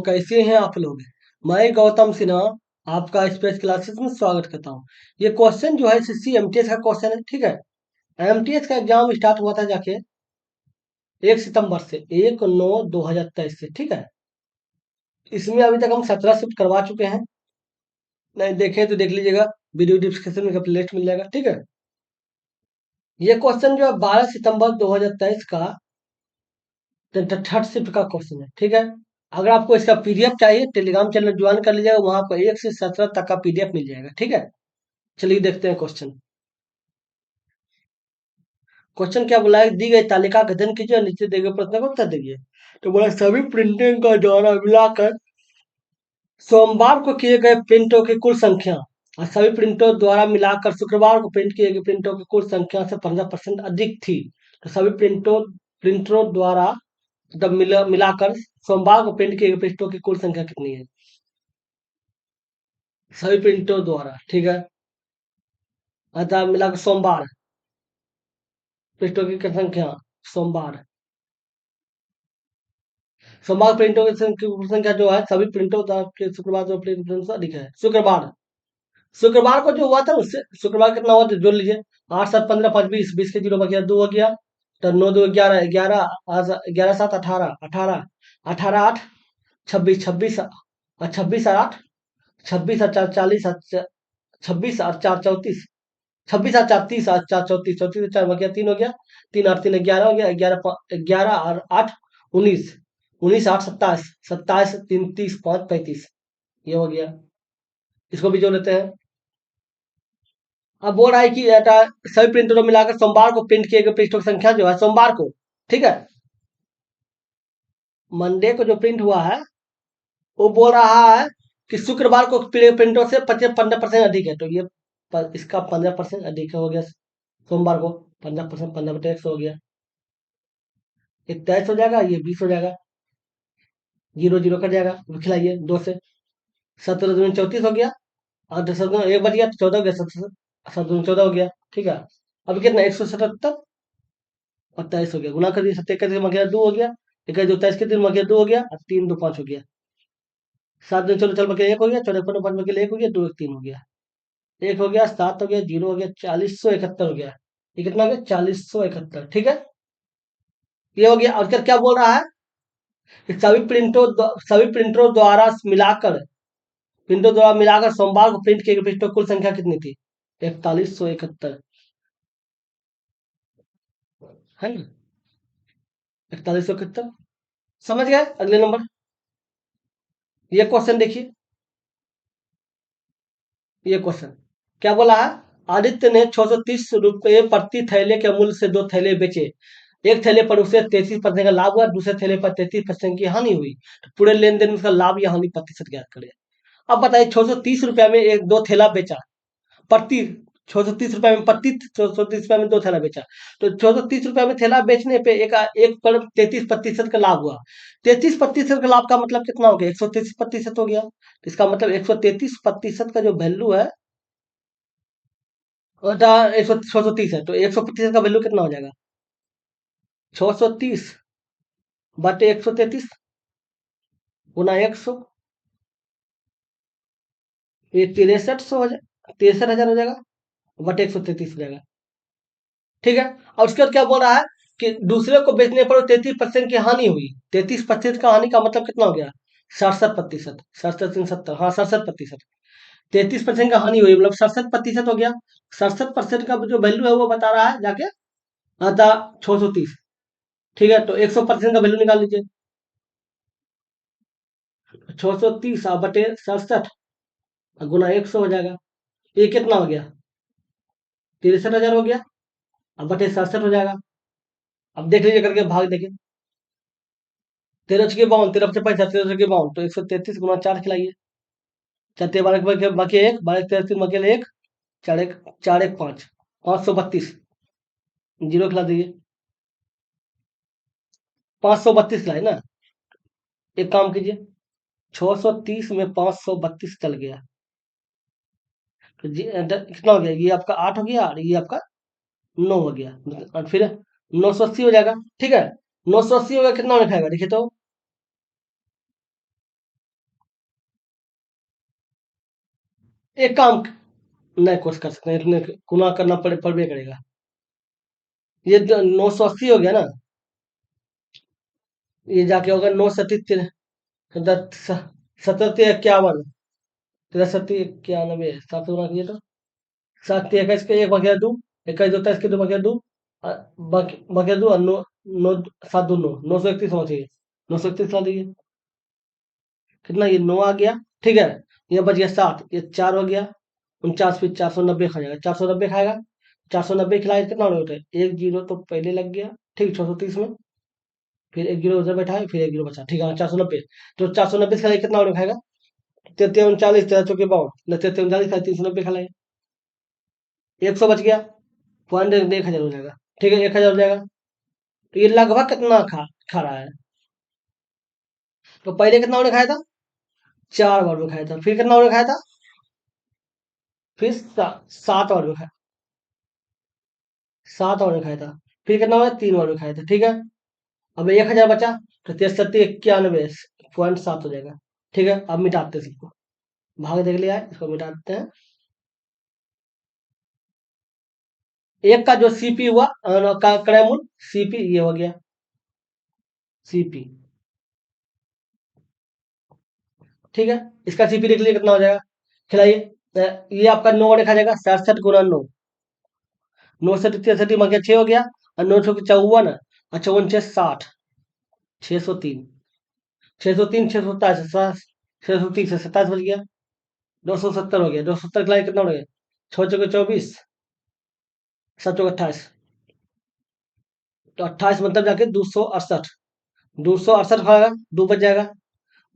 कैसे हैं आप लोग। मैं गौतम सिन्हा आपका स्पेस क्लासेस में स्वागत करता हूँ। ये क्वेश्चन जो है सीसी एमटीएस का क्वेश्चन है, ठीक है। एमटीएस का एग्जाम स्टार्ट हुआ था जाके 1 सितंबर से 1/9/2023 से, ठीक है। इसमें अभी तक हम 17 शिफ्ट करवा चुके हैं। नहीं देखें तो देख लीजिएगा, वीडियो डिस्क्रिप्शन में प्लेलिस्ट मिल जाएगा, ठीक है। ये क्वेश्चन जो है 12 सितंबर 2023 का थर्ड शिफ्ट का क्वेश्चन है, ठीक है। अगर आपको इसका पीडीएफ चाहिए टेलीग्राम चैनल ज्वाइन कर लीजिएगा, वहां पर 1 से 17 तक का पीडीएफ मिल जाएगा, ठीक है। चलिए देखते हैं क्वेश्चन। क्वेश्चन क्या बोला है, दी गई तालिका का अध्ययन कीजिए और नीचे दिए गए प्रश्न का उत्तर दीजिए। तो बोला सभी प्रिंटिंग का द्वारा मिलाकर सोमवार को किए गए प्रिंटों की कुल संख्या और सभी प्रिंटों द्वारा मिलाकर शुक्रवार को प्रिंट किए गए प्रिंटों की कुल संख्या से 15% अधिक थी। तो सभी प्रिंटरों द्वारा जब मिलाकर सोमवार को प्रिंट किए गए प्रिंटों की कुल संख्या कितनी है। सभी प्रिंटरों द्वारा, ठीक है। अतः मिलाकर सोमवार प्रिंटों की संख्या, सोमवार सोमवार प्रिंटों की कुल संख्या जो है सभी प्रिंटों के शुक्रवार जो प्रिंटों से अधिक है। शुक्रवार शुक्रवार को जो हुआ था उससे शुक्रवार कितना हुआ तो जोड़ लीजिए। 8 7 15 5 20, 20 के जीरो बच 2 हो गया। तो 9 2 11, 11 11 7 18, 18 18 8 26, 26 और 26 और 8 26 और 4 40, 26 और 4 34, 26 और 4 30 और 4 34, 34 और 4 बच 3 हो गया। 3 8 3 11 हो गया। 11 और 8 19, 19 8 27, 27 3 30 5 35, ये हो गया। इसको भी जोड़ लेते हैं। अब बोल रहा है कि सभी प्रिंटरों मिलाकर सोमवार को प्रिंट किए गए पृष्ठों की संख्या जो है सोमवार को, ठीक है। मंडे को जो प्रिंट हुआ है वो बोल रहा है कि शुक्रवार को प्रिंटों से 15% अधिक है। तो ये इसका 15% अधिक हो गया। सोमवार को 15%, 15/100 हो गया। ये 23 हो जाएगा, ये 20 हो जाएगा। जीरो जीरो कट जाएगा, खिलाइए 2 से। 17 दूनी 34 हो गया और 10 एक बच गया तो 14 हो गया। 17 14 हो गया, ठीक है। अब कितना 177 और 23 हो गया, गुना कर दिया। 7 मर गया 2 हो गया। एक जो 23 के 3 मर गया 2 हो गया और 3 2 5 हो गया। 7 दिन चलो चल मर गया 1 हो गया। 14 5 मर गया 1 हो गया। 2 1 3 हो गया। 1 हो गया, 7 हो गया, 0 हो गया, 4071 हो गया। ये कितना हो गया 4071, ठीक है। ये हो गया। और क्या क्या बोल रहा है कि सभी प्रिंटरों द्वारा मिलाकर सोमवार को प्रिंट किए गए पृष्ठों की कुल संख्या कितनी थी। 4171 है ना। 4171 समझ गए। अगले नंबर ये क्वेश्चन देखिए। ये क्वेश्चन क्या बोला है, आदित्य ने 630 रुपये प्रति थैले के मूल्य से 2 थैले बेचे। एक थैले पर उसे 33% का लाभ हुआ, दूसरे थैले पर 33% की हानि हुई। तो पूरे लेन देन में उसका लाभ या हानि प्रतिशत ज्ञात करें। अब बताइए 630 रुपया में एक 2 थैला बेचा। प्रति 630 रुपया में प्रति 630 रुपया में 2 थैला बेचा। तो 630 रुपया में थैला बेचने पे एक एक पर 33% का लाभ हुआ। 33% का लाभ का मतलब कितना हो गया, 133% हो गया। तो इसका मतलब 133% का जो वैल्यू है बटा 630 है। तो 100% का वैल्यू कितना हो जाएगा, 630 बटे 133 गुना 100, ये 6300 हो जाएगा, 63,000 हो जाएगा बटे 133 हो जाएगा, ठीक है। और उसके बाद क्या बोल रहा है कि दूसरे को बेचने पर 33% की हानि हुई। 33% का हानि का मतलब कितना हो गया, 67%, 67 हाँ 67%। 33% का हानि हुई मतलब 67% हो गया। 67% का जो वैल्यू है वो बता रहा है जाके आता 630, ठीक है। तो 100% का वैल्यू निकाल लीजिए। 630 बटे 67 गुना 100 हो जाएगा। ये कितना हो गया, 63,000 हो गया। अब बटे 67 हो जाएगा। अब देख लीजिए करके भाग देखिए। 13 52, 13 5 13 52, तो 133 गुना 4 खिलाइए। 4 12 बाकी 1 12 13 3 बाकी 1 4 1 4 1 5 532 जीरो खिला दीजिए। 532 खिलाए ना। एक काम कीजिए, 630 में 532 चल गया तो कितना हो गया, ये आपका 8 हो गया और ये आपका 9 हो गया। और फिर 980 हो जाएगा, ठीक है। 980 हो गया, कितना में खाएगा देखिए तो एक काम नहीं कोशिश कर सकते हैं, इतने गुना करना पड़बे करेगा। ये 980 हो गया ना, ये जाके होगा 9 सती 77 63 91 7 गुना किए तो 7 21 के एक बगैर दो, 21 के दो बगैर दो, बगैर दो और नौ नौ 7 2 9 931 होना चाहिए, 931 ला दीजिए। कितना ये 9 आ गया, ठीक है। ये बच गया 7, ये 4 हो गया, 49 फिर 490 खा जाएगा, 490 खाएगा, 490 खिलाए कितना होता है, एक जीरो तो पहले लग गया, ठीक 630 में, फिर एक जीरो उधर बैठा है, फिर एक जीरो बचा, ठीक है 490। तो 490 खिलाए कितना और खाएगा, 33 39 13 चौके 52, 33 39 खाए 390 खिलाए, 100 बच गया, पॉइंट 1000 हो जाएगा, ठीक है 1000 हो जाएगा। तो ये लगभग कितना खा रहा है, तो पहले कितना उन्होंने खाया था, 4 बार में खाया था, फिर कितना उन्होंने खाया था, फिर 7 बार में खाया, 7 बार में खाया था, फिर कितना हुआ 3 बार में खाया था, ठीक है। अब 1000 बचा, तो 63 91.7 हो जाएगा, ठीक है। अब मिटाते हैं सबको, भाग देख लिया है, इसको मिटाते हैं। एक का जो सीपी हुआ का क्रयमूल, सीपी ये हो गया, सीपी, ठीक है। इसका सीपी देख लिया कितना हो जाएगा, खिलाइए। ये आपका 9 लिखा जाएगा, 67 गुना 9, 9 से 63 में 6 हो गया, और 9 54, और 54 6 60, 603, 603 627 630 से 27 बच गया, 270 हो गया, 270 खिलाए कितना हो गया, 6 चौके 24, 7 चौके 28, तो 28 मतलब जाके 268, 268 खाएगा, 2 बच जाएगा,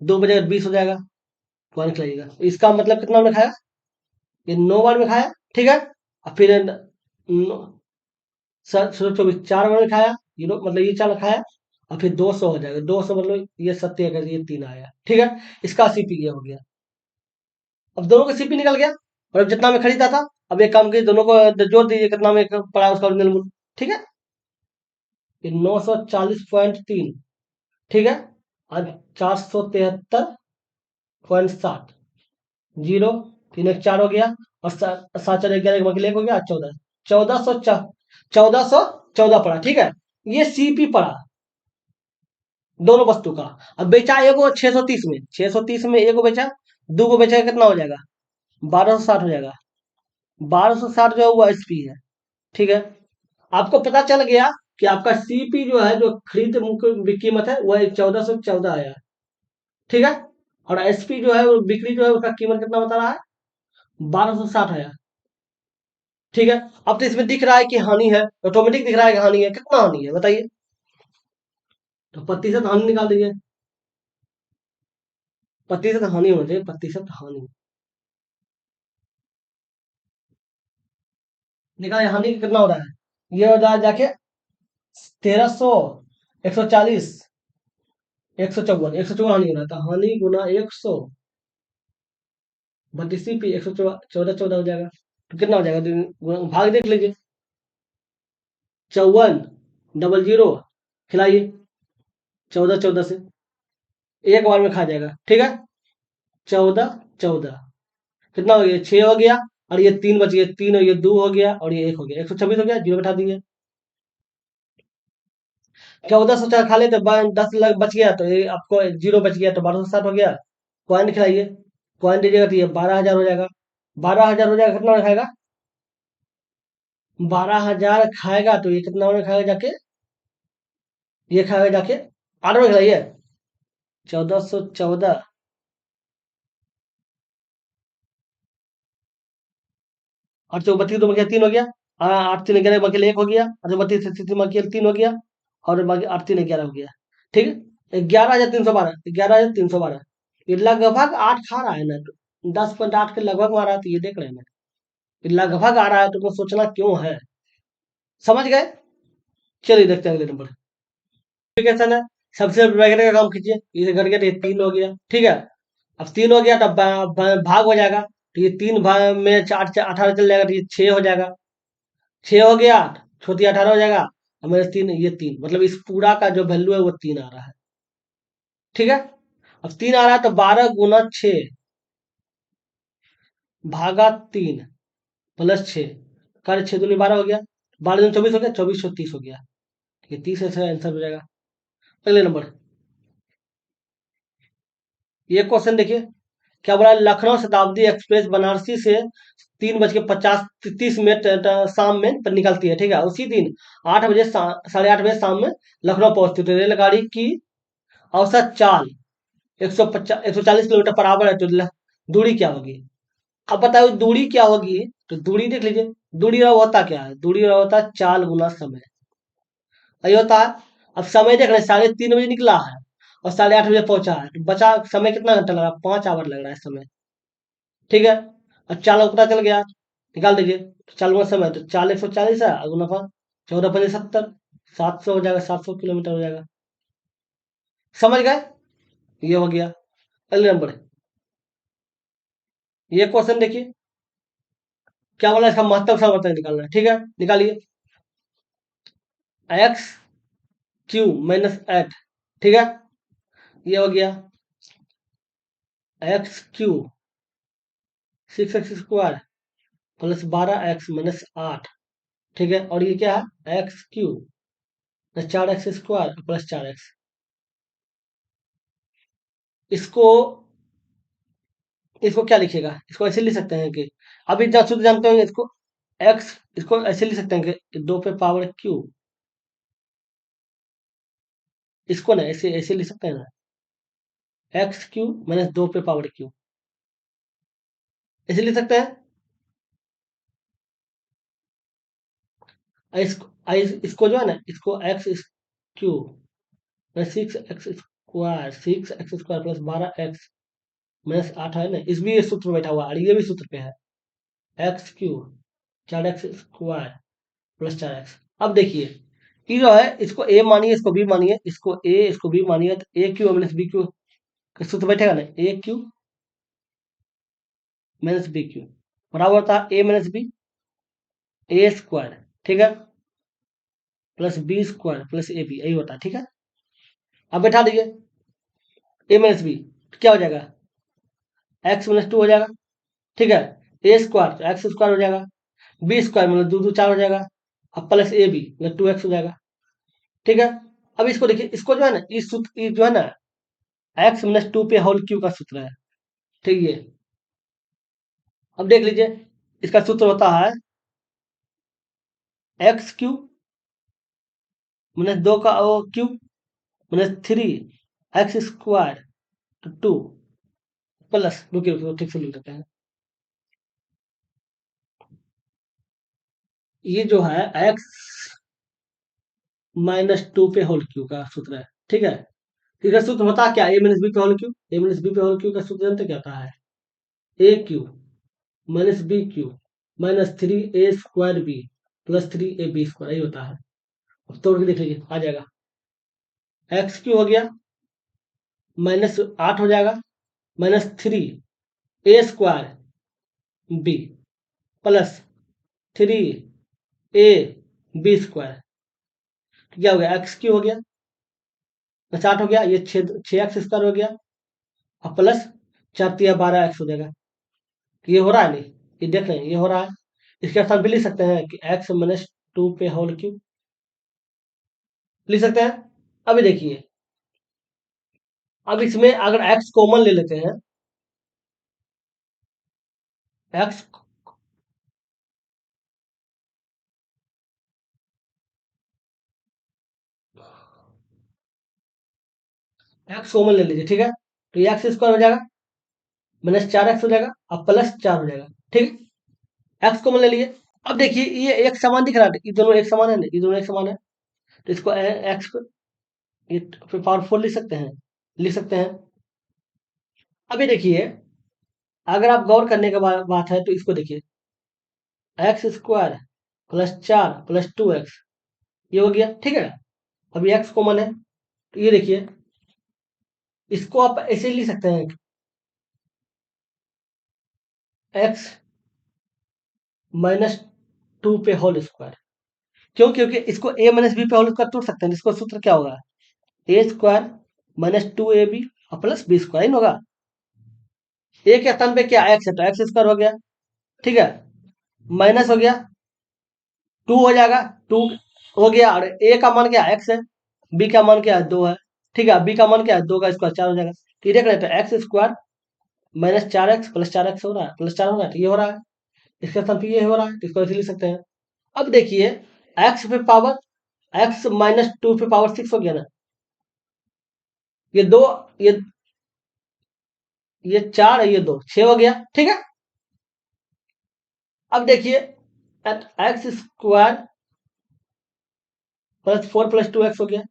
2 बचेगा 20 हो जाएगा, पॉइंट खिलाइएगा। इसका मतलब कितना हमने खाया, ये 9 बार में खाया, ठीक है। और फिर 24 4 बार में खाया, मतलब ये 4 खाया, और फिर 200 हो जाएगा, 200 मतलब ये 70 का ये 3 आया, ठीक है। इसका सीपी ये हो गया। अब दोनों का सीपी निकल गया, और अब जितना में खरीदा था, अब एक काम कीजिए, दोनों को जोड़ दीजिए कितना में पड़ा उसका ओरिजिनल मूल्य, ठीक है। ये 940.3, ठीक है, और 473.7, जीरो, 3 1 4 हो गया, और 7 4 11 1 हो गया, 14, 1414 पड़ा, ठीक है। ये सीपी पड़ा दोनों वस्तु का। अब बेचा एगो 630 में, 630 में एगो बेचा, दो को बेचा कितना हो जाएगा, 1260 हो जाएगा, 1260 जो है वो एसपी है, ठीक है। आपको पता चल गया कि आपका सीपी जो है, जो खरीद मुख्य कीमत है, वह 1414 आया, ठीक है। और एसपी जो है वो बिक्री जो है उसका कीमत कितना बता रहा है, 1260 आया, ठीक है। अब तो इसमें दिख रहा है कि हानि है, ऑटोमेटिक दिख रहा है कि हानि है, कितना हानि है बताइए, तो प्रतिशत हानि निकाल दीजिए, प्रतिशत हानि होना चाहिए, प्रतिशत हानि निकाल, हानि कितना हो रहा है, ये हो रहा है जाके 1300, 140, 154, 154 हानि हो रहा था, हानि गुना 100, 32 पी 114 हो जाएगा, तो कितना हो जाएगा, भाग देख लीजिए, 54 00 खिलाइए, 14 14 से एक बार में खा जाएगा, ठीक है। 14 14 कितना हो गया, 6 हो गया, और ये 3 बच गया, 3 हो गया, 2 हो गया, और ये 1 हो गया, 126 हो गया, जीरो बैठा दीजिए। 1400 खा ले तो 10 लाख बच गया, तो ये आपको जीरो बच गया, तो 1260 हो गया, पॉइंट खिलाइए, पॉइंट दीजिएगा तो ये 12,000 हो जाएगा, 12,000 हो जाएगा, कितना खाएगा, 12,000 खाएगा, तो ये कितना में खाएगा जाके, ये खाएगा जाके 8 में खिलाइए, 1414, और 32 तो मकेल 3 हो गया, 8 3 11 मकेल 1 हो गया, और 32 मकेल 3 हो गया, और बाकी 8 3 11 हो गया, ठीक है। 11,312, 11,312, ये लगभग 8 खा रहा है ना, 10.8 के लगभग मारा है, तो ये देख रहे हैं ना, ये लगभग आ रहा है, तो सोचना क्यों है, समझ गए। चलिए देखते हैं अगले नंबर, एप्लीकेशन है, सबसे वगैरह का काम खींचिए, ये कर गया, तो ये 3 हो गया, ठीक है। अब 3 हो गया, तब भाग हो जाएगा, तो ये 3 भाग में 18 चल जाएगा, तो ये 6 हो जाएगा, 6 हो गया, छोटी 18 हो जाएगा, और मेरे 3, ये 3, मतलब इस पूरा का जो वैल्यू है वो 3 आ रहा है, ठीक है। अब 3 आ रहा है, तो 12 गुना 6, भागा 3 प्लस 6, कार्य 6 दूनी 12 हो गया, 12 दूनी 24 हो गया, 24 और 30 हो गया। ठीक है, 30 ऐसा आंसर हो जाएगा। अगले नंबर, ये क्वेश्चन देखिए, क्या बोला है, लखनऊ शताब्दी एक्सप्रेस बनारसी से 3:50 30 मिनट शाम में पर निकलती है, ठीक है, उसी दिन 8 बजे 8:30 बजे शाम में लखनऊ पहुंचती है। तो रेलगाड़ी की औसत चाल 140 किलोमीटर पर आवर है, तो दूरी क्या होगी? अब बताओ दूरी क्या होगी? तो दूरी देख लीजिए, दूरी का होता क्या है? दूरी का होता है चाल गुना समय। यही होता है। अब समय देख रहे हैं, 3:30 बजे निकला है और 8:30 बजे पहुंचा है, तो बचा समय कितना घंटा लगा? 5 आवर लग रहा है समय। ठीक है, अब चाल का पता चल गया, निकाल दीजिए। तो चाल गुना समय, तो चाल 140 है और गुना 14×5 = 70, 700 हो जाएगा, 700 किलोमीटर हो जाएगा। समझ गए? ये हो गया। अगले नंबर, ये क्वेश्चन देखिए, क्या बोला, इसका महत्तम समवर्तन निकालना है, ठीक है, निकालिए। x³ - 8, ठीक है, ये हो गया। x³ 6x² प्लस 12x - 8, ठीक है, और ये क्या है? x³ 4x² plus 4x। इसको इसको क्या लिखेगा? इसको ऐसे लिख सकते हैं कि, अभी जब शुद्ध जानते होंगे इसको, x, इसको ऐसे लिख सकते हैं कि 2 पे पावर क्यू। इसको ना ऐसे ऐसे लिख सकते हैं ना, x³ - 2 पे पावर क्यू, ऐसे लिख सकते हैं। इसको जो है ना, इसको x³ 6x² प्लस 12x - 8 है ना, इस भी ये सूत्र में बैठा हुआ है और ये भी सूत्र पे है। x³ 4x² plus 4x। अब देखिए, ये जो है, इसको a मानिए, इसको b मानिए, इसको a इसको b मानिए, तो a³ - b³ का सूत्र बैठेगा ना, a³ - b³ बराबर होता है a - b a², ठीक है, प्लस b² प्लस ab, यही होता है, ठीक है। अब बैठा दीजिए a - b, क्या हो जाएगा? x - 2 हो जाएगा, ठीक है, a² तो x² हो जाएगा, b² मतलब 2 2 4 हो जाएगा, अब प्लस ab मतलब 2x हो जाएगा, ठीक है। अब इसको देखिए, इसको जो है ना, इस सूत्र, ये जो है ना, x - 2 पे होल क्यू का सूत्र है, ठीक है। अब देख लीजिए, इसका सूत्र होता है x³ - 2 का क्यूब -3x² 2 प्लस, रुकिए रुकिए, ठीक से लिख देते हैं। ये जो है x - 2 पे होल क्यू का सूत्र है, ठीक है। इसका सूत्र होता है क्या? a - b पे होल क्यू, a - b पे होल क्यू का सूत्र जानते क्या होता है? a³ - b³ -3a² b plus 3ab², यही होता है। अब तोड़ के देख लीजिए, आ जाएगा, x³ हो गया -8 हो जाएगा, -3a² b प्लस 3ab², क्या हो गया? x³ हो गया प्लस 8 हो गया, ये 6x² हो गया, और प्लस 4×3 = 12x हो जाएगा। ये हो रहा है नहीं? ये देख रहे हैं, ये हो रहा है। इसके स्थान पे लिख सकते हैं कि x - 2 पे होल क्यूब, लिख सकते हैं। अभी देखिए, अब इसमें अगर x कॉमन ले लेते हैं, x x कॉमन ले लीजिए, ठीक है, तो ये x² हो जाएगा, -4x हो जाएगा और प्लस 4 हो जाएगा, ठीक है, x कॉमन ले लीजिए। अब देखिए, ये एक समान दिख रहा है, ये दोनों एक समान है ना, ये दोनों एक समान है, तो इसको x ये पावर 4 लिख सकते हैं, लिख सकते हैं। अभी देखिए, अगर आप गौर करने के बाद बात है, तो इसको देखिए, x² प्लस 4 प्लस 2x, ये हो गया, ठीक है। अभी x कॉमन है, तो ये देखिए, इसको आप ऐसे लिख सकते हैं, x - 2 पे होल स्क्वायर। क्यों? क्योंकि इसको a - b पे होल स्क्वायर तोड़ सकते हैं, इसको सूत्र क्या होगा? a² - 2ab और प्लस b² इन होगा। a के स्थान पे क्या x है, तो x² हो गया, ठीक है, माइनस हो गया, 2 हो जाएगा, 2 हो गया, और ए का मान क्या एक्स है, बी का मान क्या है 2 है, ठीक है, बी का मान क्या है 2 का स्क्वायर 4 हो जाएगा, ठीक है, तो x square minus 4x plus 4x हो रहा है, प्लस 4 हो रहा है, तो ये हो रहा है, इसका मतलब ये हो रहा है, तो इसको ऐसे लिख सकते हैं। अब देखिए एक्स पे पावर एक्स माइनस 2 पे पावर 6 हो गया ना, ये 2, ये ये 4 है, ये 2 6 हो गया, ठीक है। अब देखिए x square plus 4 plus 2x हो गया,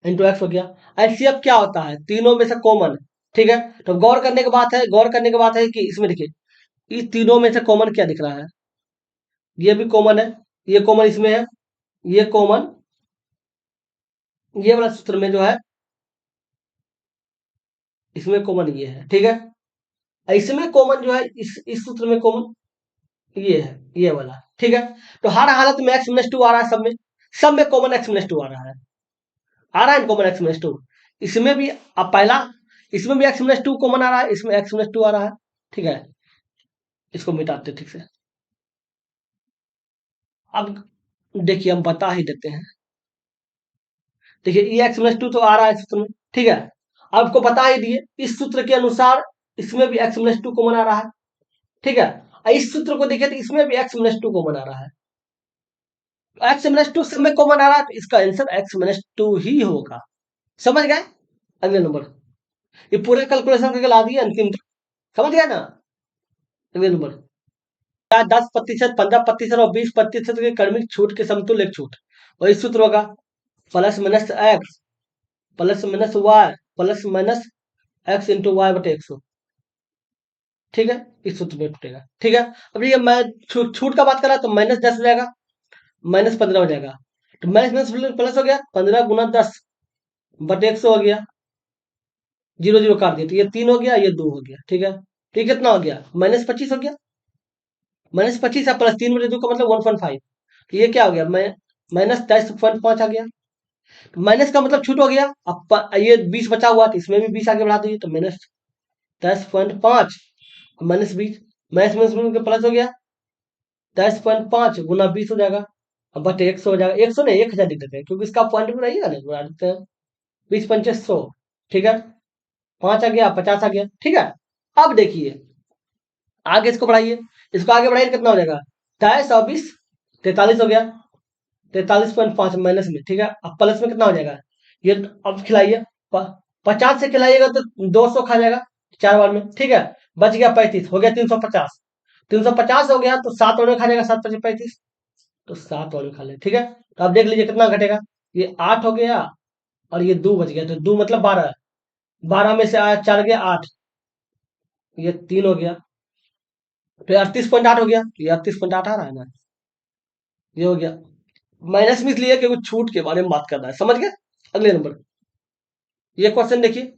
इंटू एक्स हो गया। एलसीएम क्या होता है, तीनों में से कॉमन है, ठीक है। तो गौर करने की बात है कि इसमें देखिए इस तीनों में से कॉमन क्या दिख रहा है, ये भी कॉमन है, ये कॉमन इसमें है, ये कॉमन ये वाला सूत्र में जो है इसमें कॉमन ये है, ठीक है। इसमें कॉमन जो है इस सूत्र में कॉमन ये है, ये वाला, ठीक है। तो हर हालत में एक्स माइनस 2 आ रहा है, सब में कॉमन एक्स माइनस 2 आ रहा है कॉमन एक्स माइनस 2। इसमें भी अब पहला, इसमें भी एक्स माइनस 2 कॉमन आ रहा है, इसमें एक्स माइनस 2 आ रहा है, ठीक है। इसको मिटाते ठीक से। अब देखिए हम बता ही देते हैं, देखिए ये एक्स माइनस 2 तो आ रहा है सूत्र में, ठीक है। आपको बता ही दिए इस सूत्र के अनुसार इसमें भी एक्स माइनस 2 कॉमन आ रहा है, ठीक है। इस सूत्र को देखिए तो इसमें भी एक्स माइनस 2 कॉमन आ रहा है, एक्स माइनस 2 सब में कॉमन आ रहा है, तो इसका आंसर एक्स माइनस 2 ही होगा। समझ गए, अगले नंबर, ये पूरा कैलकुलेशन करके ला दिए अंतिम तक, समझ गए ना। अगले नंबर, 10%, 15% और 20% के क्रमिक छूट के समतुल्य एक छूट, वही सूत्र होगा plus minus x plus minus y plus minus x into y बटे 100, ठीक है। इस सूत्र में टूटेगा, ठीक है। अब ये मैं छूट का बात कर रहा तो माइनस 10 हो जाएगा, माइनस 15 हो जाएगा, तो माइनस माइनस प्लस हो गया, 15 गुना 10 बटे 100 हो गया, 0 0 काट दिया, तो ये 3 हो गया, ये 2 हो गया, ठीक है। तो ये कितना हो गया, माइनस 25 हो गया, माइनस 25 है प्लस 3 बटे 2 का मतलब 1.5, तो ये क्या हो गया, माइनस 23.5 आ गया। तो माइनस का मतलब छूट हो गया, अब ये 20 बचा हुआ तो इसमें भी 20 आगे बढ़ा दीजिए, तो minus 10.5 minus 20, minus minus plus हो गया, 10.5 गुना 20 हो जाएगा, अब बटे 100 हो जाएगा, 100 नहीं 1000 लिख देते हैं क्योंकि इसका पॉइंट में रहेगा ना, गुणा देते हैं, 20 पंचे 100, ठीक है, 5 आ गया 50 आ गया, ठीक है। अब देखिए आगे इसको बढ़ाइए, इसको आगे बढ़ाइए कितना हो जाएगा, 23 और 20 43 हो गया, 43.5 माइनस में, ठीक है। अब प्लस में कितना हो जाएगा, ये अब खिलाइए, 50 से खिलाइएगा तो 200 खा जाएगा 4 बार में, ठीक है। बच गया 35, हो गया 350, 350 हो गया तो 7 और में खा जाएगा, 7 5 35, तो 7 और में खा ले, ठीक है। तो आप देख लीजिए कितना घटेगा, ये 8 हो गया और ये 2 बच गया, तो 2 मतलब 12, 12 में से आया 4 गया 8, ये 3 हो गया, तो 38.8 हो गया, तो ये 38.8 आ रहा है ना, ये हो गया। माइनस में इसलिए क्योंकि छूट के बारे में बात कर रहा है, समझ गए। अगले नंबर, ये क्वेश्चन देखिए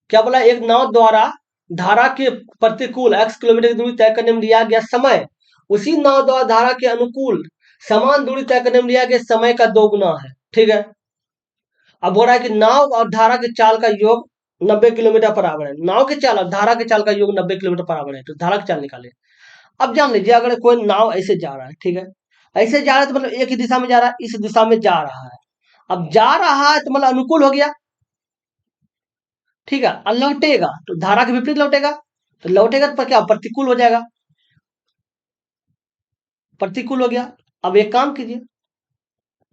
क्या बोला, एक नाव द्वारा धारा के प्रतिकूल x किलोमीटर की दूरी तय करने में लिया गया समय उसी नाव द्वारा धारा के अनुकूल समान दूरी तय करने में लिया गया समय का 2 गुना है, ठीक है। अब बोल रहा है कि नाव और धारा के चाल का योग 90 किलोमीटर बराबर है, नाव के चाल और धारा के चाल का योग 90 किलोमीटर बराबर है, तो धारा की चाल निकाले। अब जान लीजिए अगर कोई नाव ऐसे जा रहा है, ठीक है, ऐसे जा रहा है तो मतलब एक ही दिशा में जा रहा है, इस दिशा में जा रहा है, अब जा रहा है तो मतलब अनुकूल हो गया, ठीक है, और लौटेगा तो धारा के विपरीत लौटेगा, तो लौटेगा तो क्या प्रतिकूल हो जाएगा, प्रतिकूल हो गया। अब एक काम कीजिए,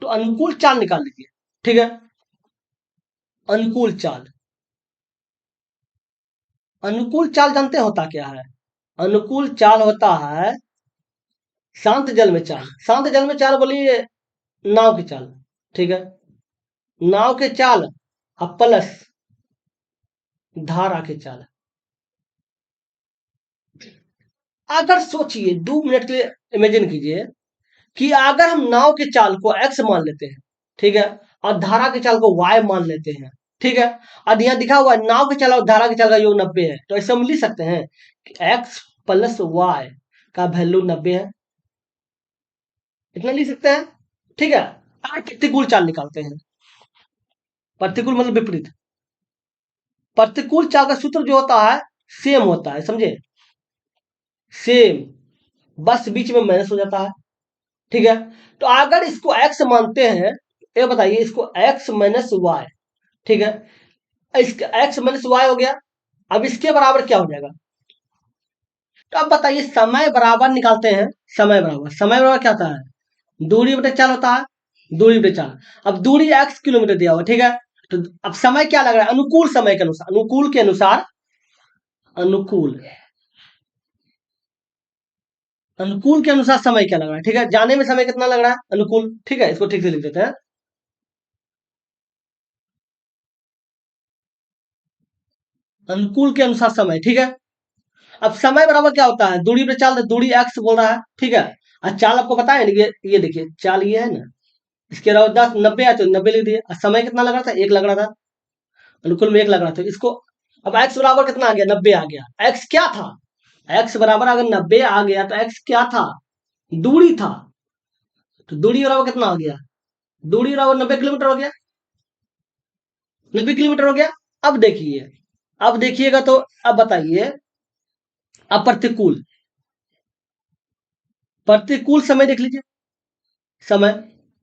तो अनुकूल चाल निकाल लीजिए, ठीक है। अनुकूल चाल, अनुकूल चाल जानते होता क्या है, अनुकूल चाल होता है शांत जल में चाल, शांत जल में चाल बोलिए नाव की चाल, ठीक है, नाव के चाल और प्लस धारा के चाल। अगर सोचिए 2 मिनट के लिए इमेजिन कीजिए कि अगर हम नाव के चाल को x मान लेते हैं, ठीक है, और धारा के चाल को y मान लेते हैं, ठीक है, और यहाँ दिखा हुआ है नाव के चाल और धारा के चाल का योग 90 है, तो ऐसे हम लिख सकते हैं कि x प्लस वाई का वैल्यू 90 है, इतना लिख सकते हैं, ठीक है। अब प्रतिकूल चाल निकालते हैं, प्रतिकूल मतलब विपरीत, प्रतिकूल चाल का सूत्र जो होता है सेम होता है, समझे, सेम, बस बीच में माइनस हो जाता है। ठीक है, तो अगर इसको x मानते हैं, ये बताइए इसको x माइनस वाई, ठीक है, इसका x माइनस वाई हो गया। अब इसके बराबर क्या हो जाएगा? तो अब बताइए समय बराबर निकालते हैं। समय बराबर क्या होता है? दूरी बटे चाल होता है, दूरी बटे चाल। अब दूरी x किलोमीटर दिया हुआ, ठीक है, तो अब समय क्या लग रहा है? अनुकूल समय के अनुसार, अनुकूल के अनुसार, अनुकूल अनुकूल के अनुसार समय क्या लग रहा है? ठीक है, जाने में समय कितना लग रहा है? अनुकूल, ठीक है, इसको ठीक से लिख देते हैं। अनुकूल के अनुसार समय, ठीक है। अब समय बराबर क्या होता है? दूरी पे चाल, दूरी x बोल रहा है, ठीक है। और चाल आपको पता है ना, ये देखिए चाल ये है ना, इसके अलावा 10 90 है तो 90 लिख दिए। और समय कितना लग रहा था? 1 लग रहा था, अनुकूल में 1 लग रहा था इसको। अब x बराबर कितना आ गया? 90 आ गया। x क्या था? x बराबर अगर 90 आ गया तो x क्या था? दूरी था। तो दूरी बराबर कितना हो गया? दूरी बराबर 90 किलोमीटर हो गया, 90 किलोमीटर हो गया। अब देखिए, अब देखिएगा तो, अब बताइए, अब प्रतिकूल, प्रतिकूल समय देख लीजिए। समय,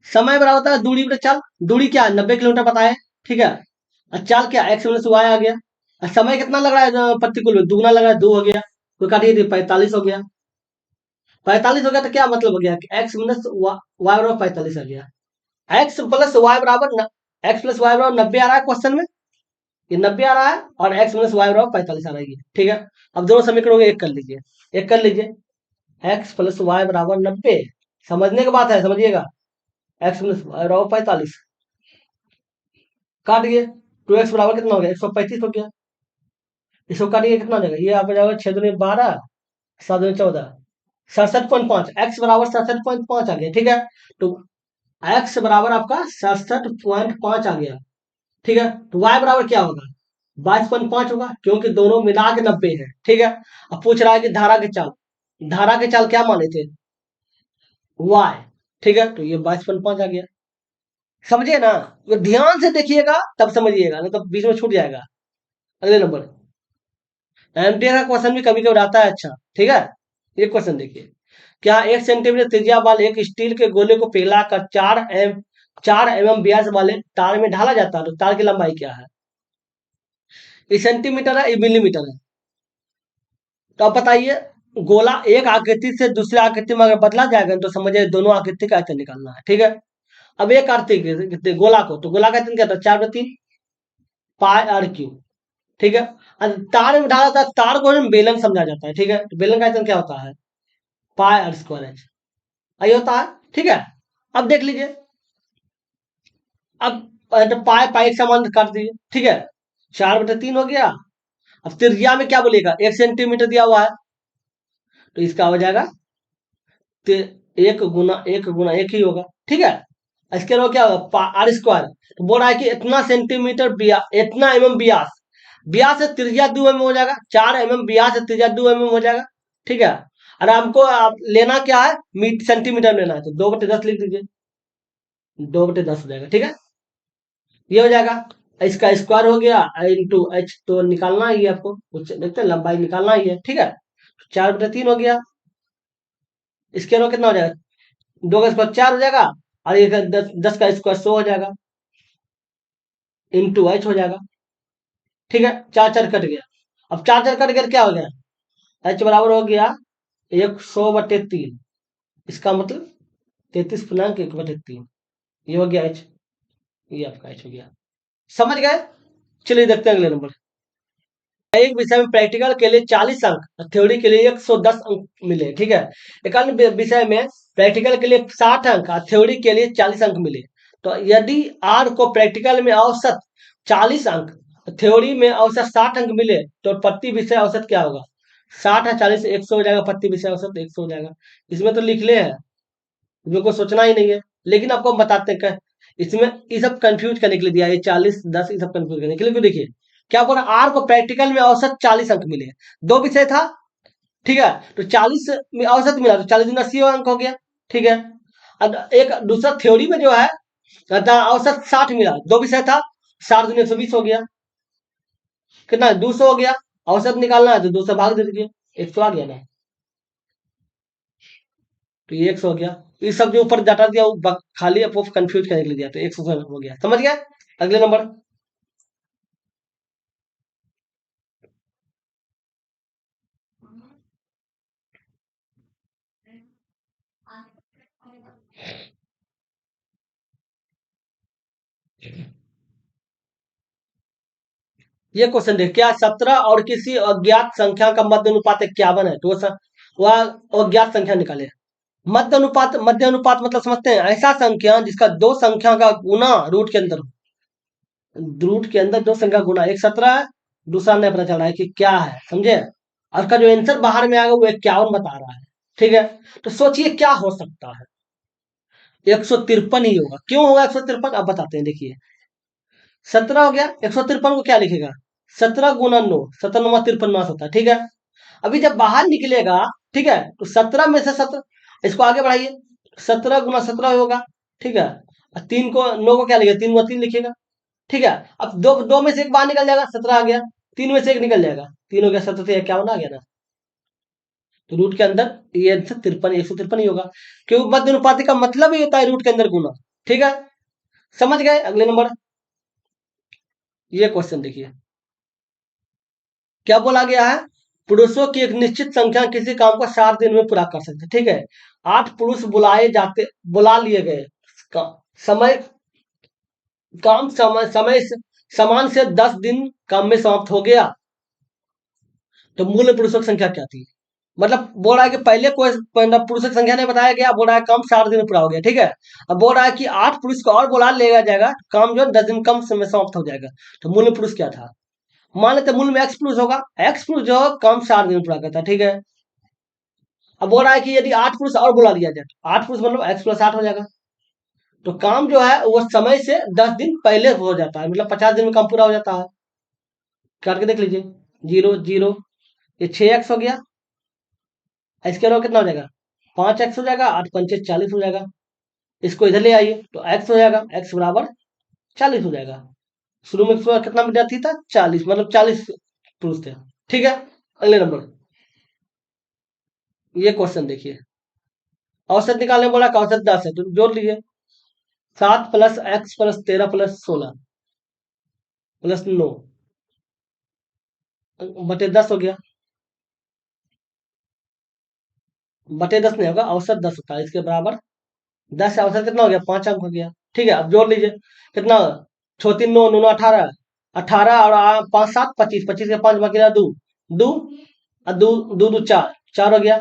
समय बराबर होता है दूरी बटे चाल। दूरी क्या है? 90 किलोमीटर बताए, ठीक है। और चाल क्या? एक्स माइनस वाई आ गया। और समय कितना लग रहा है प्रतिकूल में? दुगना लग रहा है, 2 हो गया, कोई काटिए दी 45 हो गया। 45 हो गया तो क्या मतलब हो गया कि एक्स माइनस वाई बराबर 45 आ गया। एक्स प्लस वाई बराबर एक्स प्लस वाई बराबर 90 आ रहा है क्वेश्चन में, ये 90 आ रहा है, और एक्स माइनस वाई बराबर 45 आ रहा है, ठीक है। अब दोनों समीकरणों को एक कर लीजिए, एक कर लीजिए। एक्स प्लस वाई बराबर 90, समझने की बात है, समझिएगा। एक्स प्लस वाई बराबर 45, काट दिए। 2x बराबर कितना हो गया? 135 हो गया। इसको काटिए कितना हो जाएगा? ये आप जाएगा 6 दूनी 12, 7 दूनी 14, 67.5। एक्स बराबर 67.5 आ गया, ठीक है। तो एक्स बराबर आपका 67.5 आ गया, ठीक है। तो वाई बराबर क्या होगा? 22.5 होगा, क्योंकि दोनों मिला के 90 है, ठीक है। अब पूछ रहा है कि धारा के चाल, धारा के चाल क्या माने थे? वाई, ठीक है, तो ये 22.5 आ गया। समझिए ना, तो ध्यान से देखिएगा तब समझिएगा, नहीं तो बीच में छूट जाएगा। अगले नंबर, एम्पियर का क्वेश्चन भी कभी कभी आता है, अच्छा, ठीक है। ये क्वेश्चन देखिए, क्या 1 सेंटीमीटर त्रिज्या वाले एक स्टील के गोले को पिघलाकर 4 mm व्यास वाले तार में ढाला जाता है, तो तार की लंबाई क्या है? ये सेंटीमीटर है, ये मिलीमीटर है। तो आप बताइए, गोला एक आकृति से दूसरे आकृति में अगर बदला जाएगा तो समझिए दोनों आकृति का आयतन निकालना है, ठीक है। अब एक आकृति गोला को, तो गोला का आयतन क्या था? 4/3 पाई आर क्यूब, ठीक है। और तार में ढाला था, तार को हम बेलन समझा जाता है, ठीक है। तो बेलन का आयतन क्या होता है? पाई आर स्क्वायर एच, यही होता है, ठीक है। अब देख लीजिए, अब तो पाई पाई एक समान काट दीजिए, ठीक है। 4/3 हो गया। अब त्रिज्या में क्या बोलेगा? 1 सेंटीमीटर दिया हुआ है, तो इसका हो जाएगा 1 गुना 1 ही होगा, ठीक है। इसके अलावा क्या होगा? आर स्क्वायर, तो बोल रहा है कि इतना सेंटीमीटर इतना एम व्यास, व्यास से त्रिज्या 2 mm हो जाएगा, 4 mm व्यास से त्रिज्या 2 mm हो जाएगा, ठीक है। और हमको आप लेना क्या है? सेंटीमीटर में लेना है, तो 2/10 लिख दीजिए, 2/10 हो जाएगा, ठीक है। ये हो जाएगा, इसका स्क्वायर हो गया, इंटू एच तो निकालना ही है आपको, देखते हैं लंबाई निकालना ही है, ठीक है। 4/3 हो गया। इसके अलावा कितना हो जाएगा? 2 का स्क्वायर 4 हो जाएगा, और ये 10 का स्क्वायर 100 हो जाएगा, इंटू एच हो जाएगा, ठीक है। 4 4 कट गया। अब 4 4 कट गया, क्या हो गया? एच बराबर हो गया 100/3, इसका मतलब 33.1/3, ये हो गया एच, ये आपका एच हो गया। समझ गए? चलिए देखते हैं अगले नंबर। एक विषय में प्रैक्टिकल के लिए 40 अंक, थ्योरी के लिए 110 अंक मिले, ठीक है। एक अन्य विषय में प्रैक्टिकल के लिए 60 अंक और थ्योरी के लिए 40 अंक मिले। तो यदि आर को प्रैक्टिकल में औसत 40 अंक, थ्योरी में औसत 60 अंक मिले, तो प्रति विषय औसत क्या होगा? 60 है 40 100 हो जाएगा, प्रति विषय औसत 100 हो जाएगा। इसमें तो लिख ले हैं, इसमें को सोचना ही नहीं है, लेकिन आपको हम बताते हैं इसमें ये सब कंफ्यूज करने के लिए दिया है, 40 10 ये सब कंफ्यूज करने के लिए। देखिए क्या बोला, आर को प्रैक्टिकल में औसत 40 अंक मिले, 2 विषय था, ठीक है। तो 40 में औसत मिला, तो 40 गुना 80 अंक हो गया, ठीक है। अब एक दूसरा थ्योरी में जो है औसत 60 मिला, 2 विषय था, 60 दूनी 120 हो गया, कितना 200 हो गया। औसत निकालना है तो 200 भाग दे दीजिए, 100 आ गया ना। तो ये x हो गया। ये सब जो ऊपर डाटा दिया वो खाली आपको कंफ्यूज करने के लिए दिया, तो x हो गया। समझ गया? अगले नंबर। ये क्वेश्चन देख, क्या 17 और किसी अज्ञात संख्या का मध्य अनुपात 51 है, तो वह अज्ञात संख्या निकाले। मध्य अनुपात मतलब समझते हैं, ऐसा संख्या जिसका दो संख्या का गुना रूट के अंदर हो। रूट के अंदर दो संख्या गुना, एक 17 है, दूसरा नहीं पता चल रहा है कि क्या है, समझे? और उसका जो आंसर बाहर में आएगा वो 51 बता रहा है। ठीक है, तो सोचिए क्या हो सकता है। 153 ही होगा। क्यों होगा 153? अब बताते हैं, देखिए। 17 हो गया, 153 को क्या लिखेगा? 17 गुना 9, 17 9 53 होता है। ठीक है, अभी जब बाहर निकलेगा, ठीक है, तो 17 में से 17, इसको आगे बढ़ाइए, 17 गुना 17 होगा। ठीक है, और 3 को 9 को क्या लिखेगा? 3 गुना 3 लिखेगा। ठीक है, अब दो दो में से एक बाहर निकल जाएगा, 17 आ गया। 3 में से एक निकल जाएगा, 3 हो गया, 17 से 51 आ गया ना। तो रूट के अंदर ये आंसर 53, 153 ही होगा, क्योंकि मध्य अनुपाती का मतलब ही होता है रूट के अंदर गुना। ठीक है, समझ गए? अगले नंबर। ये क्वेश्चन देखिए, क्या बोला गया है? पुरुषों की एक निश्चित संख्या किसी काम को 4 दिन में पूरा कर सकते हैं। ठीक है, 8 पुरुष बुला लिए गए। समय काम समय से समान से 10 दिन काम में समाप्त हो गया, तो मूल पुरुषों की संख्या क्या थी? मतलब बोल रहा है कि पहले कोई मतलब पुरुषों की संख्या नहीं बताया गया, बोल रहा है काम 4 दिन में पूरा हो गया। ठीक है, अब बोल रहा है कि 8 पुरुष को और बुला लिया जाएगा, काम जो है 10 दिन कम समय समाप्त हो जाएगा, तो मूल पुरुष क्या था? मान लेते मूल में एक्स पुरुष होगा, एक्स पुरुष जो है काम 4 दिन में पूरा करता है। ठीक है, अब बोल रहा है कि यदि 8 पुरुष और बुला लिया जाए, तो 8 पुरुष मतलब x+8 हो जाएगा, तो काम जो है वो समय से 10 दिन पहले हो जाता है, मतलब 50 दिन में काम पूरा हो जाता है। काट के देख लीजिए, 0 0, ये 6x हो गया, इसके अलावा कितना हो जाएगा? 5x हो जाएगा, 8 × 5 = 40 हो जाएगा। इसको इधर ले आइए तो x हो जाएगा, x बराबर 40 हो जाएगा। शुरू में कितना विद्यार्थी था? 40, मतलब 40 पुरुष थे। ठीक है, अगले नंबर। ये क्वेश्चन देखिए, औसत निकालने बोला कि औसत 10 है, तो जोड़ लीजिए, 7 + x + 13 + 16 + 9 बटे 10 हो गया। बटे 10 नहीं होगा, औसत 10 होता है, इसके बराबर 10 से औसत कितना हो गया? 5 अंक हो गया। ठीक है, अब जोड़ लीजिए, कितना? 6 3 9 9 18, 18 और 5 7 25, 25 के 5 बाकी रहा 2, 2 और 2 2 2 4, 4 हो गया,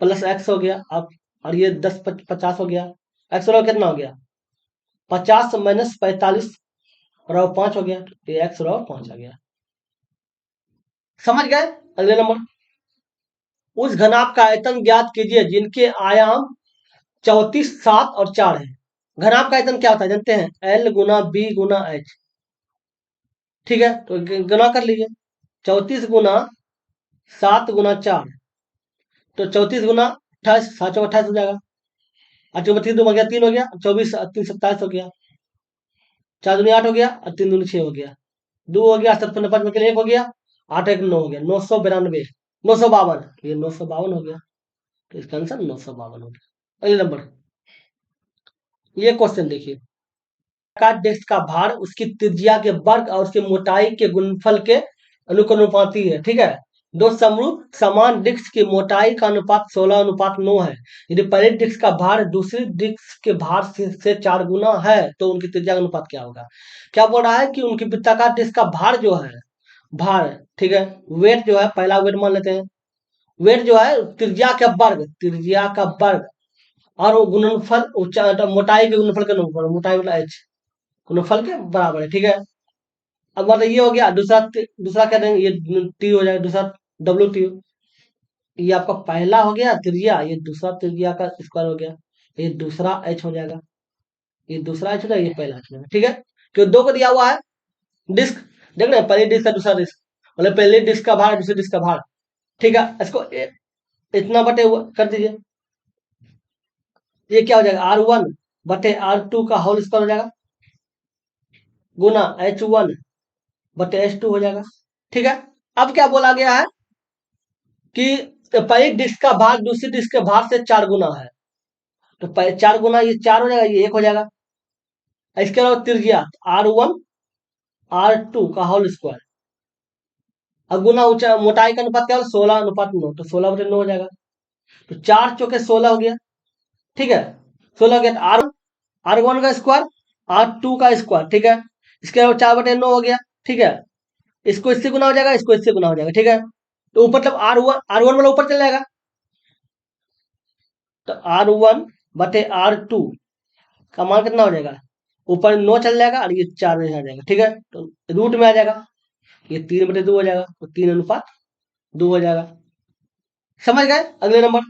प्लस एक्स हो गया। अब और ये 10 50 हो गया, एक्स रो कितना हो गया? 50 - 45 रो 5 हो गया, तो ये एक्स रो 5 आ गया। समझ गए? अगले नंबर। उस घनाभ का आयतन ज्ञात कीजिए जिनके आयाम 34 7 और 4 है। घनाभ का आयतन क्या होता है जानते हैं? L × B × H। ठीक है, तो गुना कर लीजिए, 34 × 7 × 4, तो 34 × 28, 7 × 28 हो जाएगा। और 24 2 हो गया, 3 हो गया, 24 3 27 हो गया, 4 दूनी 8 हो गया, और 3 दूनी 6 हो गया, 2 हो गया, 7 5 में 1 हो गया, 8 1 9 हो गया, 992, 952, ये 952 हो गया, तो इसका आंसर 952 हो गया। अगले नंबर। ये क्वेश्चन देखिए, का डिस्क का भार उसकी त्रिज्या के वर्ग और उसकी मोटाई के गुणनफल के अनुपाती है। ठीक है, दो समरूप समान डिस्क की मोटाई का अनुपात 16:9 है। यदि पहले डिस्क का भार दूसरी डिस्क के भार से 4 गुना है, तो उनकी त्रिज्या का अनुपात क्या होगा? क्या बोल रहा है कि उनकी वृत्ताकार डिस्क का भार जो है, भार, ठीक है, वेट जो है, पहला वेट मान लेते हैं, वेट जो है त्रिज्या का वर्ग और वो गुणनफल मोटाई के गुणनफल का गुणनफल, मोटाई मतलब एच, गुणनफल के बराबर है। ठीक है, अब मतलब ये हो गया, दूसरा दूसरा क्या देंगे? ये टी हो जाएगा, दूसरा WT। ये आपका पहला हो गया त्रिज्या, ये दूसरा त्रिज्या का स्क्वायर हो गया, ये दूसरा एच हो जाएगा, ये दूसरा एच हो जाएगा, ये पहला एच हो जाएगा। ठीक है, क्यों? दो को दिया हुआ है डिस्क, देख रहे हैं, पहली डिस्क का दूसरा डिस्क, मतलब पहले डिस्क का भार दूसरी डिस्क का भार। ठीक है, इसको इतना बटे कर दीजिए, ये क्या हो जाएगा? R1/R2 का होल स्क्वायर हो जाएगा, गुना H1/H2 हो जाएगा। ठीक है, अब क्या बोला गया है कि तो पहली डिस्क का भाग दूसरी डिस्क के भाग से 4 गुना है, तो 4 गुना ये 4 हो जाएगा, ये 1 हो जाएगा। इसके अलावा त्रिज्या R1 R2 का होल स्क्वायर, अब गुना ऊंचा मोटाई का अनुपात क्या होगा, 16:9, तो 16/9 हो जाएगा। तो 4 चौके 16 हो गया, ठीक है। 16 हो गया, तो R1 का स्क्वायर R2 का स्क्वायर, ठीक है। इसके अलावा 4/9 हो गया, ठीक है। इसको इससे गुना हो जाएगा, इसको इससे गुना हो जाएगा, ठीक है। तो ऊपर मतलब R1 वाला ऊपर चल जाएगा, तो R1/R2 का मान कितना हो जाएगा, ऊपर 9 चल जाएगा और ये 4 में आ जाएगा, ठीक है। तो रूट में आ जाएगा, ये 3/2 हो जाएगा, तो 3:2 हो जाएगा। समझ गए। अगले नंबर,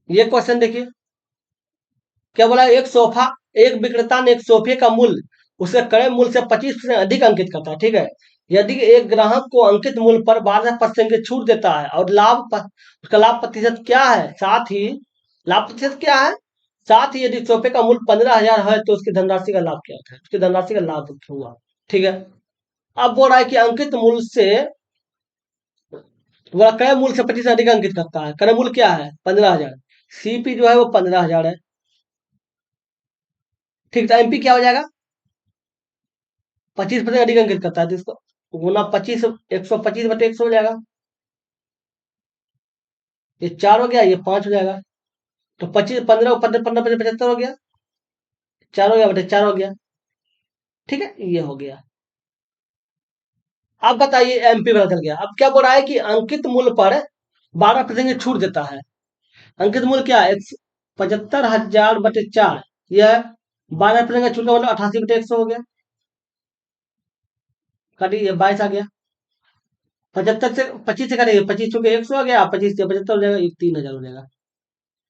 ये क्वेश्चन देखिए, क्या बोला, एक विक्रेता ने एक सोफे का मूल्य उसके क्रय मूल्य से 25% अधिक अंकित करता है, ठीक है। यदि एक ग्राहक को अंकित मूल्य पर 12% की छूट देता है और उसका लाभ प्रतिशत क्या है, साथ ही लाभ प्रतिशत क्या है, साथ ही यदि सोफे का मूल्य 15,000 है तो उसकी धनराशि का लाभ क्या होता है, उसकी धनराशि का लाभ हुआ, ठीक है। अब बोल रहा है कि अंकित मूल्य से, बोला क्रय मूल्य से 25 अधिक अंकित करता है, क्रय मूल्य क्या है 15,000, सीपी जो है वो 15,000 है, ठीक। तो एमपी क्या हो जाएगा, 25% अधिक अंकित करता है, तो इसको गुना 25, 125/100 हो जाएगा। ये 4 हो गया, ये 5 हो जाएगा, तो 25, 15, 15, 15, 75 हो गया, 4 हो गया बटे 4 हो गया, ठीक है, ये हो गया। अब बताइए एमपी पता चल गया। अब क्या बोल रहा है कि अंकित मूल्य पर 12% की छूट देता है, अंकित मूल्य क्या है, 75,000/4, यह 12% का छूट का मतलब 88/100 हो गया, काटिए, ये 22 आ गया। 75 से 25 से काटिए, 25 चूंकि 100 आ गया, 25 से 75 हो जाएगा, ये 3,000 हो जाएगा,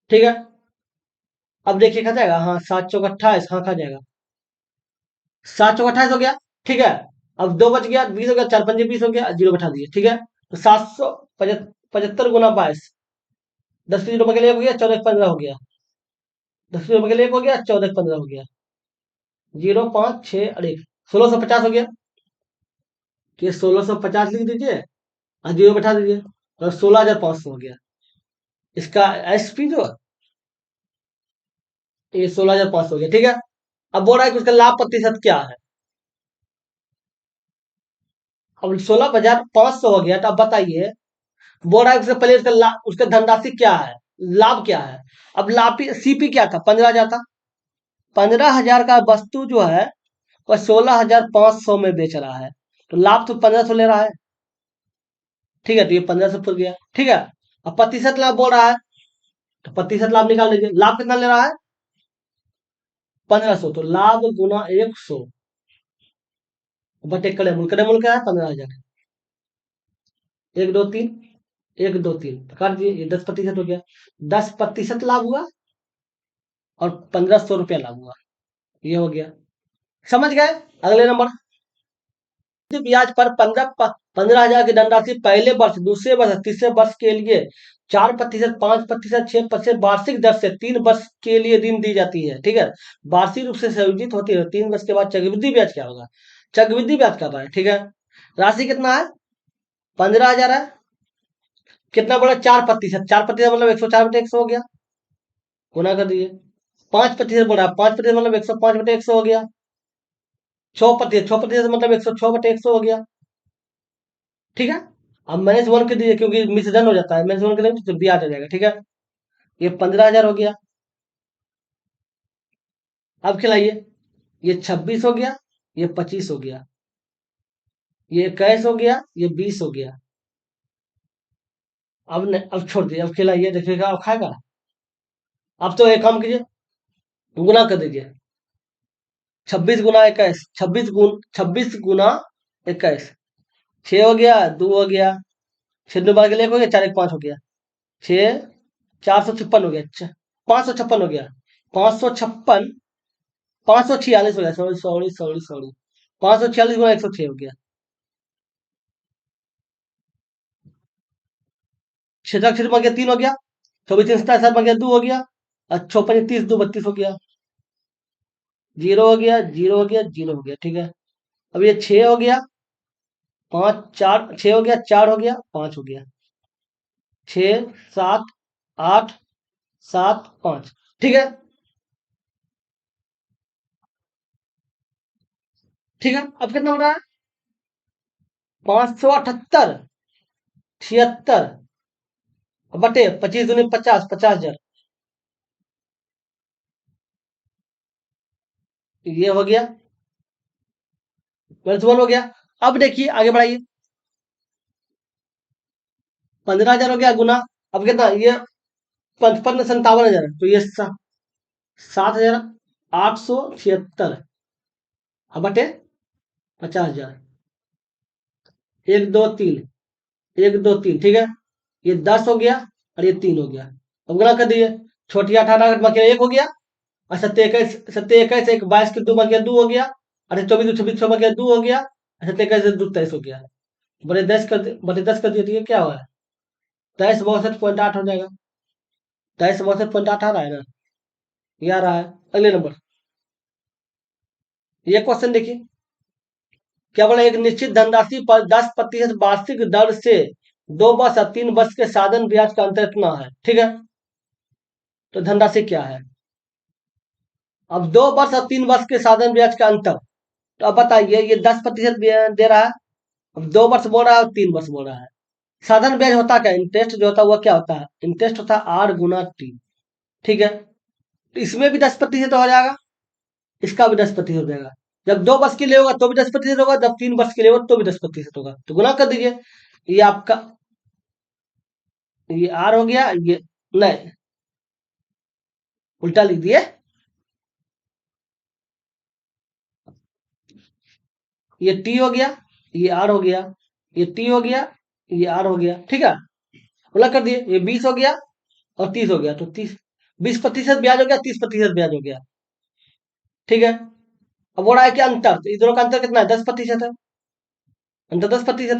ठीक है। अब देखिए खा जाएगा, हाँ 7 चौक 28, हाँ खा जाएगा, 7 चौक 28 हो गया, ठीक है। अब 2 बच गया, 20 हो गया, 4 पंजे 20 हो गया, जीरो बैठा दिए, ठीक है। तो 775 गुना 22, 10 के जीरो में एक हो गया, 14 15 हो गया, 10 के जीरो में एक हो गया, 14 15 हो गया, 0 5 6 और 1, 1650 हो गया, तो ये 1650 लिख दीजिए और जीरो बैठा दीजिए, और 16,500 हो गया इसका एसपी जो, ये 16,500 हो गया, ठीक है। अब बोल रहा है कि उसका लाभ प्रतिशत क्या है, अब 16,500 हो गया, तो अब बताइए, बोल रहा है उससे पहले उसका धनराशि क्या है, लाभ क्या है। अब लाभ सीपी क्या था, 15,000 था, 15,000 का वस्तु जो है वह 16,500 में बेच रहा है, तो लाभ तो 1,500 ले रहा है, ठीक है। तो ये 1,500 पूछ गया, ठीक है। अब प्रतिशत लाभ बोल रहा है, तो प्रतिशत लाभ निकाल लीजिए, लाभ कितना ले रहा है 1,500, तो लाभ गुना 100 बटे कडे मूल क्या है 15,000, 1 2 3, 1 2 3 काट दिए, ये 10% हो गया, 10% लाभ हुआ और 1,500 रुपया लाभ हुआ, ये हो गया। समझ गए। अगले नंबर, ब्याज पर 15,000 की धनराशि पहले वर्ष, दूसरे वर्ष, तीसरे वर्ष के लिए 4%, 5%, 6% वार्षिक दर से 3 वर्ष के लिए ऋण दी जाती है, ठीक है। वार्षिक रूप से संयोजित होती है, 3 वर्ष के बाद चक्रवृद्धि ब्याज क्या होगा, चक्रवृद्धि ब्याज कर रहा है, ठीक है। राशि कितना है 15,000 है, कितना बड़ा 4%, 4% मतलब 104/100 हो गया, गुना कर दीजिए। 5% बोला, 5% मतलब 105/100 हो गया। 6%, 6% मतलब 106/100 हो गया, ठीक है। अब -1 के दीजिए, क्योंकि मिश्रण हो जाता है, -1 के देंगे तो ब्याज आ जाएगा, ठीक है। ये 15,000 हो गया। अब खिलाइए, ये 26 हो गया, ये 25 हो गया, ये 21 हो गया, ये 20 हो गया। अब छोड़ दिए, अब खिलाइए, देखिएगा अब खाएगा। अब तो एक काम कीजिए, गुना कर दीजिए, 26 गुना 21, 26 गुना 21, 6 हो गया, 2 हो गया, 6 2 12 1 हो गया, 4 1 5 हो गया, 6 456 हो गया, 556 हो गया, 556, 546 हो गया, सॉरी सॉरी सॉरी सॉरी, 546 गुना 106 हो गया, 6 6 3 हो गया, 24 3 7 7 2 हो गया, और 6 5 30 2 32 हो गया, जीरो हो गया, जीरो हो गया, जीरो हो गया, ठीक है। अब ये 6 हो गया, 5 4 6 हो गया, 4 हो गया, 5 हो गया, 6 7 8 7 5, ठीक है। ठीक है, अब कितना हो रहा है? 578, 76 बटे 25 दूनी 50, 50,000, ये हो गया, वर्चुअल हो गया। अब देखिए आगे बढ़ाइए, 15,000 हो गया गुना, अब कितना ये 57,000, तो ये 7,876 अब बटे 50,000, 1 2 3, 1 2 3, ठीक है। ये 10 हो गया और ये 3 हो गया। अब गुना कर दिए, छोटी 18 मके 1 हो गया, और 27 एक 22 के 2 मके 2 हो गया, और 24 मके 2 हो गया, और 27 2 23 हो गया। बटे 10 कर दिए, तो ये क्या हुआ है? 2362.8 हो जाएगा। 2362.8 आ रहा है ना, ये आ रहा है। अगले नंबर, ये क्वेश्चन देखिए, क्या बोला, एक निश्चित धनराशि पर 10% वार्षिक दर से 2 वर्ष या 3 वर्ष के साधन ब्याज का अंतर कितना है, ठीक है। तो धनराशि क्या है? अब 2 वर्ष और 3 वर्ष के साधन ब्याज का अंतर, तो अब बताइए, ये 10% दे रहा है, अब 2 वर्ष बोल रहा है और 3 वर्ष बोल रहा है। साधन ब्याज होता क्या? इंटरेस्ट जो होता है वो क्या होता है? इंटरेस्ट होता है R×T, ठीक है। तो इसमें भी 10% हो जाएगा, इसका भी 10% हो जाएगा। जब 2 वर्ष के लिए होगा तो भी 10% होगा, जब 3 वर्ष के लिए होगा तो भी 10% होगा, तो गुना कर दीजिए। ये आपका, ये R हो गया, ये नहीं, उल्टा लिख दिए, ये T हो गया, ये R हो गया, ये T हो गया, ये R हो गया, ठीक है। गुना कर दिए, ये 20 हो गया और 30 हो गया, तो 20% ब्याज हो गया, 30% ब्याज हो गया, ठीक है। अब हो रहा है कि अंतर, तो इन दोनों का अंतर कितना है? 10% है, अंतर 10% है।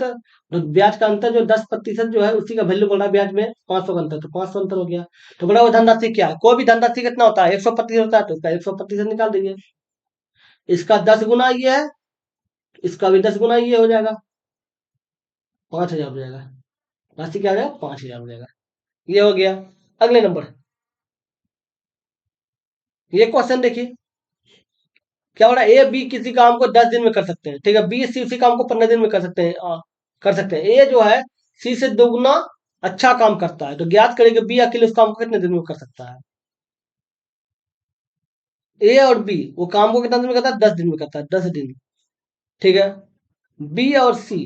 तो ब्याज का अंतर जो 10% जो है, उसी का वैल्यू बोल रहा है ब्याज में, 500 का अंतर, तो 500 अंतर हो गया। तो बोला वो धनराशि क्या है? कोई भी धनराशि कितना होता है? 100% होता है, तो इसका 100% निकाल दीजिए। इसका 10 गुना ये है, इसका भी 10 गुना ये हो जाएगा, 5,000 हो जाएगा। राशि क्या हो जाएगा? 5,000 हो जाएगा। ये हो गया। अगले नंबर, ये क्वेश्चन देखिए, क्या हो रहा है, ए बी किसी काम को 10 दिन में कर सकते हैं, ठीक है। बी सी उसी काम को 15 दिन में कर सकते हैं, कर सकते हैं। ए जो है सी से दोगुना अच्छा काम करता है, तो ज्ञात करेंगे बी अकेले उस काम को कितने दिन में कर सकता है। ए और बी वो काम को कितना दिन में करता है? 10 दिन में करता है, 10 दिन, ठीक है। बी और सी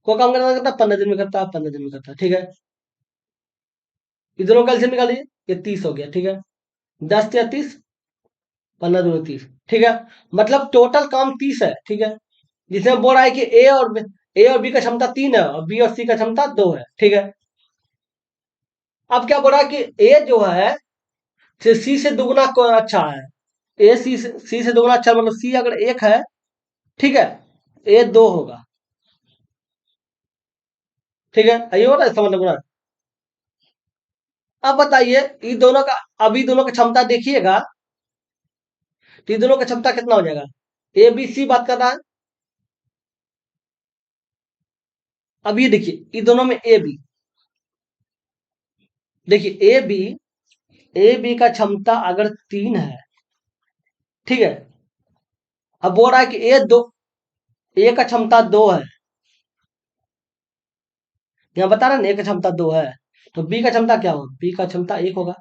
को काम करता है 15 दिन में करता है, 15 दिन में करता है, ठीक है। इधरों का एलसीएम निकालिए, ये 30 हो गया, ठीक है। 10 या 30, 15 दूनी 30, ठीक है। मतलब टोटल काम 30 है, ठीक है। जिसमें बोल रहा है कि ए और बी का क्षमता 3 है और बी और सी का क्षमता 2 है, ठीक है। अब क्या बोल रहा है कि ए जो है सी से दुगुना अच्छा है, ए सी से दुगुना अच्छा, मतलब सी अगर 1 है, ठीक है, ए 2 होगा, ठीक है। ये हो रहा है, समझ लो। अब बताइए, इन दोनों का, अभी दोनों की क्षमता देखिएगा, तो इन दोनों का क्षमता कितना हो जाएगा? ए बी सी बात कर रहा है। अब ये देखिए, इन दोनों में ए बी, देखिए ए बी का क्षमता अगर 3 है, ठीक है। अब बोल रहा है कि ए का क्षमता 2 है, यहाँ बता रहा है ना, ए का क्षमता 2 है, तो बी का क्षमता क्या होगा? बी का क्षमता 1 होगा,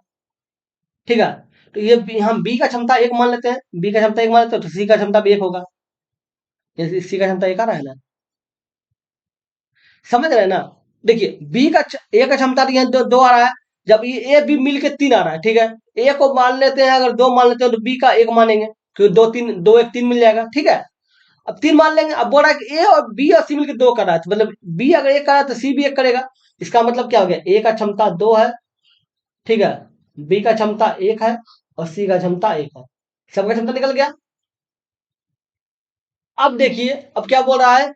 ठीक है। तो ये हम बी का क्षमता 1 मान लेते हैं, बी का क्षमता 1 मान लेते हैं, तो सी का क्षमता भी 1 होगा, ये सी का क्षमता 1 आ रहा है ना, समझ रहे हैं ना। देखिए ए का क्षमता तो यहाँ दो आ रहा है, जब ये ए बी मिल के 3 आ रहा है, ठीक है। ए को मान लेते हैं, अगर 2 मान लेते हैं तो बी का 1 मानेंगे, क्योंकि 2 1 3 मिल जाएगा, ठीक है। अब 3 मान लेंगे। अब बोल रहा है कि ए और बी और सी मिलकर 2 कर रहा है, तो मतलब बी अगर 1 कर रहा है तो सी भी 1 करेगा। इसका मतलब क्या हो गया? ए का क्षमता 2 है, ठीक है, बी का क्षमता 1 है और सी का क्षमता 1 है, सबका क्षमता निकल गया। अब देखिए, अब क्या बोल रहा है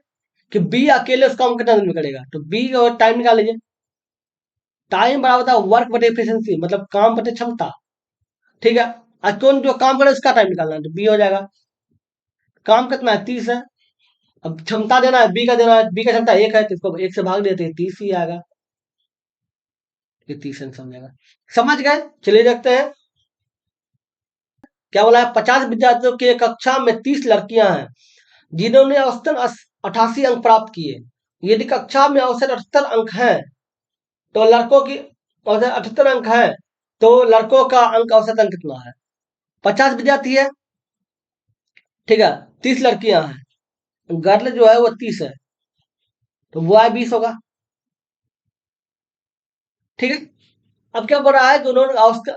कि बी अकेले उस काम कितना दिन में करेगा, तो बी और टाइम निकाल लीजिए। टाइम बराबर था वर्क बटे एफिशिएंसी, मतलब काम बटे क्षमता, ठीक है। और कौन जो काम करे उसका टाइम निकालना है, तो बी हो जाएगा। काम कितना है? 30 है। अब क्षमता देना है, बी का देना है, बी का क्षमता 1 है, तो इसको 1 से भाग देते हैं, 30 ही आएगा। ये 30 आंसर हो जाएगा। समझ गए? चलिए देखते हैं क्या बोला है। 50 विद्यार्थियों की एक कक्षा में 30 लड़कियां हैं जिन्होंने औसतन 88 अंक प्राप्त किए। यदि कक्षा में औसत 78 अंक हैं तो लड़कों की औसत 78 अंक है तो लड़कों का अंक औसत अंक कितना है? 50 विद्यार्थी है, ठीक है, 30 लड़कियां हैं, गर्ल जो है वो 30 है, तो बॉय 20 होगा। ठीक है। अब क्या बोल रहा है कि उन्होंने औसत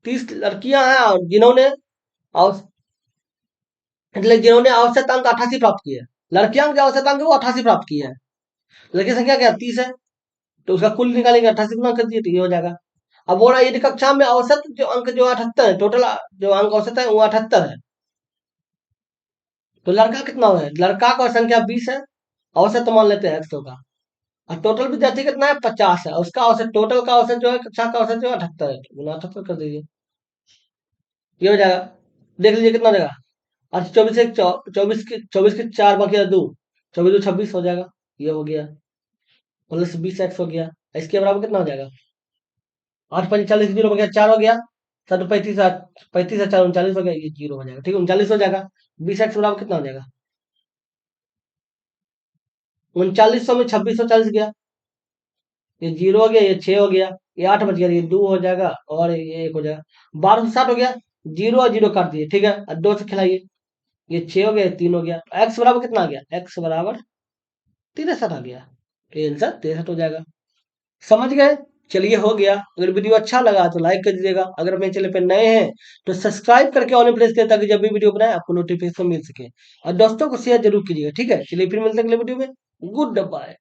30 लड़कियां हैं और जिन्होंने औस मतलब जिन्होंने औसत अंक 88 प्राप्त किए हैं। लड़कियां जो औसत अंक है वो 88 प्राप्त किए हैं, लड़की संख्या क्या 30 है, तो उसका कुल निकालेंगे 88 गुना कर दिए तो ये हो जाएगा। अब बोल रहा है यदि कक्षा में औसत जो अंक जो 78 है, टोटल जो अंक औसत है वो 78 है, तो लड़का कितना है? लड़का का संख्या 20 है, औसत तो मान लेते हैं 100 का, और टोटल विद्यार्थी कितना है? 50 है, उसका औसत टोटल का औसत जो है कक्षा का औसत जो है 78 है, तो गुना 78 कर दीजिए, ये हो जाएगा। देख लीजिए कितना देगा। अच्छा 24 के 4 बाकी 2, 24 26 हो जाएगा, ये हो गया, प्लस 20 x हो गया। इसके बराबर कितना हो जाएगा? 8 5 40 जीरो हो गया, 4 हो गया, 7 35 35 है, 4 39 हो गया, ये जीरो हो जाएगा। ठीक है, 39 हो जाएगा। 20 x बराबर कितना हो जाएगा? 3900 में 2640 गया, ये जीरो हो गया, ये 6 हो गया, ये 8 बच गया, ये 2 हो जाएगा और ये 1 हो जाएगा। 1260 हो गया, जीरो और जीरो काट दिए, ठीक है, और 2 से खिलाइए, ये 6 हो गया, ये 3 हो गया। एक्स बराबर कितना आ गया? एक्स बराबर 63 आ गया, तो ये आंसर 63 हो जाएगा। समझ गए? चलिए हो गया। अगर वीडियो अच्छा लगा तो लाइक कर दीजिएगा, अगर मेरे चैनल पे नए हैं तो सब्सक्राइब करके ऑल प्रेस करें ताकि जब भी वीडियो बनाए आपको नोटिफिकेशन मिल सके, और दोस्तों को शेयर जरूर कीजिएगा। ठीक है, चलिए फिर मिलते हैं अगले वीडियो में। Good bye.